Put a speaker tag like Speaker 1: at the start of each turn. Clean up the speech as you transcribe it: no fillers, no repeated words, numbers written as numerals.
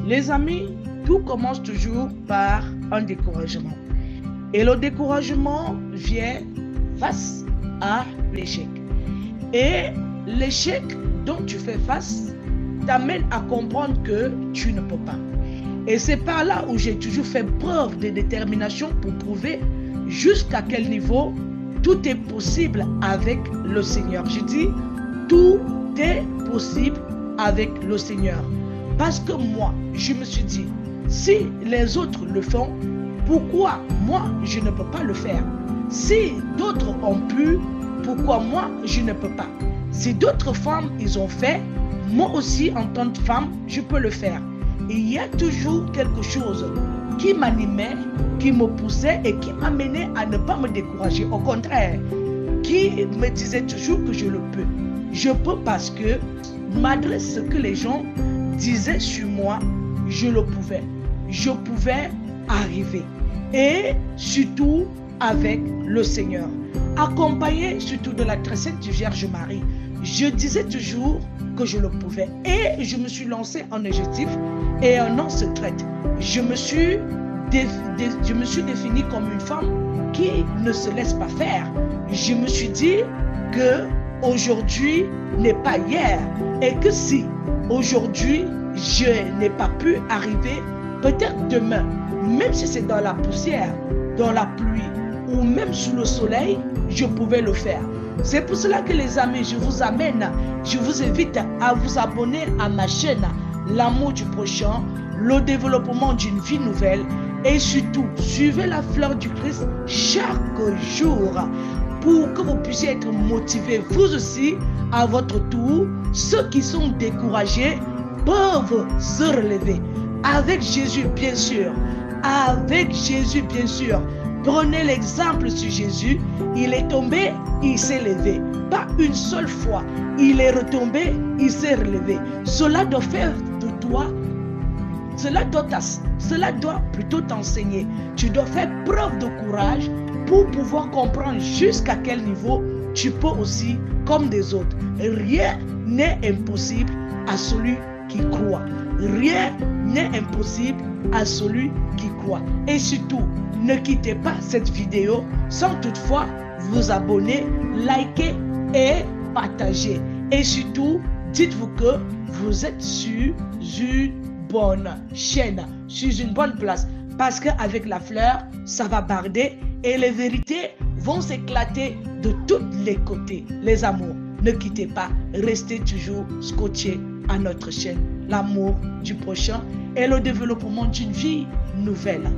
Speaker 1: Les amis, tout commence toujours par un découragement. Et le découragement vient face à l'échec. Et l'échec dont tu fais face t'amène à comprendre que tu ne peux pas. Et c'est par là où j'ai toujours fait preuve de détermination pour prouver jusqu'à quel niveau tout est possible avec le Seigneur. Je dis, tout est possible avec le Seigneur. Parce que moi, je me suis dit, si les autres le font, pourquoi moi, je ne peux pas le faire? Si d'autres ont pu, pourquoi moi, je ne peux pas? Si d'autres femmes, ils ont fait, moi aussi, en tant que femme, je peux le faire. Et il y a toujours quelque chose qui m'animait, qui me poussait et qui m'amenait à ne pas me décourager. Au contraire, qui me disait toujours que je le peux. Je peux parce que, malgré ce que les gens disaient sur moi, je le pouvais. Je pouvais arriver. Et surtout avec le Seigneur. Accompagné surtout de la très sainte Vierge Marie. Je disais toujours que je le pouvais. Et je me suis lancé en objectif et un nom secret. Je me suis définie comme une femme qui ne se laisse pas faire. Je me suis dit que aujourd'hui n'est pas hier et que si aujourd'hui je n'ai pas pu arriver, peut-être demain, même si c'est dans la poussière, dans la pluie ou même sous le soleil, je pouvais le faire. C'est pour cela que les amis, je vous invite à vous abonner à ma chaîne L'amour du prochain, le développement d'une vie nouvelle et surtout, suivez la fleur du Christ chaque jour pour que vous puissiez être motivés vous aussi à votre tour. Ceux qui sont découragés peuvent se relever. Avec Jésus, bien sûr. Avec Jésus, bien sûr. Prenez l'exemple sur Jésus. Il est tombé, il s'est levé. Pas une seule fois. Il est retombé, il s'est relevé. Cela doit faire de toi, cela doit plutôt t'enseigner. Tu dois faire preuve de courage pour pouvoir comprendre jusqu'à quel niveau tu peux aussi comme des autres. Rien n'est impossible à celui qui croit. Rien n'est impossible à celui qui croit. Et surtout, ne quittez pas cette vidéo sans toutefois vous abonner, liker et partager. Et surtout, dites-vous que vous êtes sur une bonne chaîne, sur une bonne place. Parce qu'avec la fleur, ça va barder et les vérités vont s'éclater de tous les côtés. Les amours, ne quittez pas, restez toujours scotchés à notre chaîne. L'amour du prochain et le développement d'une vie nouvelle.